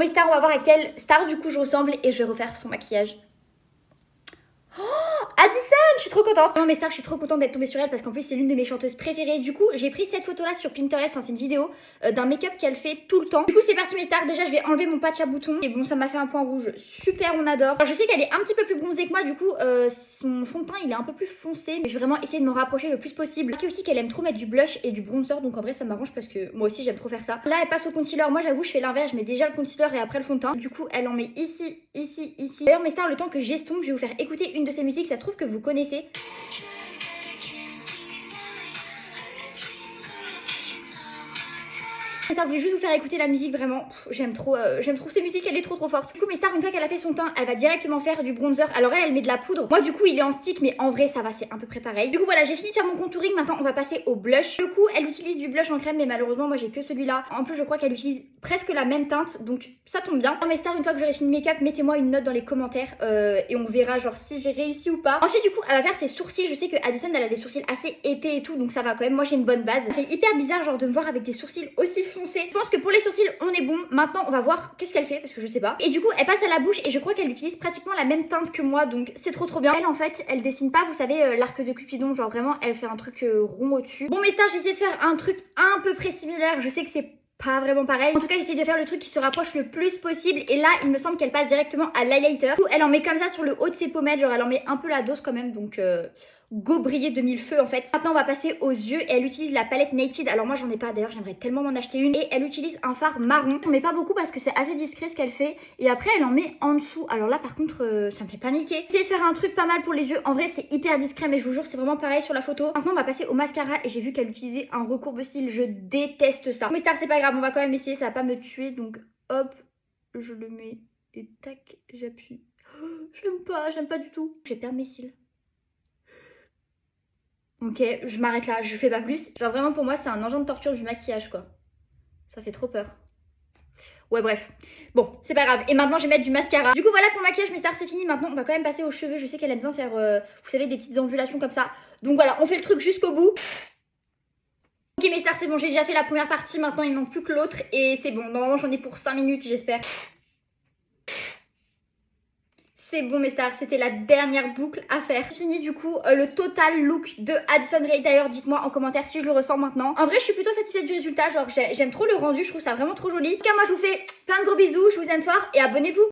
Oui, star, on va voir à quelle star du coup je ressemble et je vais refaire son maquillage. Addison, je suis trop contente. Non, mes stars, je suis trop contente d'être tombée sur elle parce qu'en plus c'est l'une de mes chanteuses préférées. Du coup, j'ai pris cette photo là sur Pinterest, enfin c'est une vidéo d'un make-up qu'elle fait tout le temps. Du coup, c'est parti mes stars. Déjà, je vais enlever mon patch à boutons et bon, ça m'a fait un point rouge. Super, on adore. Alors, je sais qu'elle est un petit peu plus bronzée que moi, du coup, son fond de teint il est un peu plus foncé, mais je vais vraiment essayer de me rapprocher le plus possible. Je sais aussi qu'elle aime trop mettre du blush et du bronzer, donc en vrai ça m'arrange parce que moi aussi j'aime trop faire ça. Là, elle passe au concealer. Moi, j'avoue, je fais l'inverse, je mets déjà le concealer et après le fond de teint. Du coup, elle en met ici, ici, ici. D'ailleurs, mes stars, le temps que j'estompe, je vais vous faire écouter une de ses musiques. Ça se trouve que vous connaissez. Je voulais juste vous faire écouter la musique, vraiment j'aime trop ces musiques, elle est trop forte. Du coup mes stars, une fois qu'elle a fait son teint, elle va directement faire du bronzer. Alors elle met de la poudre, moi du coup il est en stick, mais en vrai ça va, c'est à peu près pareil. Du coup voilà, j'ai fini de faire mon contouring, maintenant on va passer au blush. Du coup elle utilise du blush en crème, mais malheureusement moi j'ai que celui-là. En plus je crois qu'elle utilise presque la même teinte, donc ça tombe bien. Mes stars, une fois que j'aurai fini le make-up, mettez-moi une note dans les commentaires et on verra genre si j'ai réussi ou pas. Ensuite du coup elle va faire ses sourcils. Je sais que Addison elle a des sourcils assez épais et tout, donc ça va quand même, moi j'ai une bonne base. Ça fait hyper bizarre genre de me voir avec des sourcils aussi foncés. Je pense que pour les sourcils on est bon. Maintenant on va voir qu'est-ce qu'elle fait parce que je sais pas. Et du coup elle passe à la bouche et je crois qu'elle utilise pratiquement la même teinte que moi, donc c'est trop bien. Elle en fait elle dessine pas, vous savez, l'arc de Cupidon, genre vraiment elle fait un truc rond au dessus. Bon mes stars, j'ai essayé de faire un truc un peu près similaire. Je sais que c'est pas vraiment pareil. En tout cas, j'essaie de faire le truc qui se rapproche le plus possible. Et là, il me semble qu'elle passe directement à l'highlighter. Du coup, elle en met comme ça sur le haut de ses pommettes. Genre, elle en met un peu la dose quand même. Donc, go briller de mille feux en fait. Maintenant, on va passer aux yeux. Et elle utilise la palette Naked. Alors, moi, j'en ai pas. D'ailleurs, j'aimerais tellement m'en acheter une. Et elle utilise un fard marron. On met pas beaucoup parce que c'est assez discret ce qu'elle fait. Et après, elle en met en dessous. Alors là, par contre, ça me fait paniquer. J'essaie de faire un truc pas mal pour les yeux. En vrai, c'est hyper discret. Mais je vous jure, c'est vraiment pareil sur la photo. Maintenant, on va passer au mascara. Et j'ai vu qu'elle utilisait un recourbe-cils. Je déteste ça. Mais stars, c'est pas grave. On va quand même essayer. Ça va pas me tuer. Donc, hop, je le mets. Et tac, j'appuie. J'aime pas du tout. Je vais perdre mes cils. Ok, je m'arrête là, je fais pas plus. Genre vraiment pour moi c'est un engin de torture du maquillage quoi. Ça fait trop peur. Ouais bref, bon c'est pas grave. Et maintenant je vais mettre du mascara. Du coup voilà pour le maquillage mes stars, c'est fini. Maintenant on va quand même passer aux cheveux. Je sais qu'elle aime bien faire, vous savez, des petites ondulations comme ça. Donc voilà, on fait le truc jusqu'au bout. Ok mes stars, c'est bon, j'ai déjà fait la première partie. Maintenant il manque plus que l'autre. Et c'est bon, normalement j'en ai pour 5 minutes j'espère. C'est bon mes stars, c'était la dernière boucle à faire. J'ai fini du coup le total look de Addison Rae. D'ailleurs dites-moi en commentaire si je le ressens maintenant. En vrai je suis plutôt satisfaite du résultat, genre j'aime trop le rendu, je trouve ça vraiment trop joli. En tout cas moi je vous fais plein de gros bisous, je vous aime fort et abonnez-vous.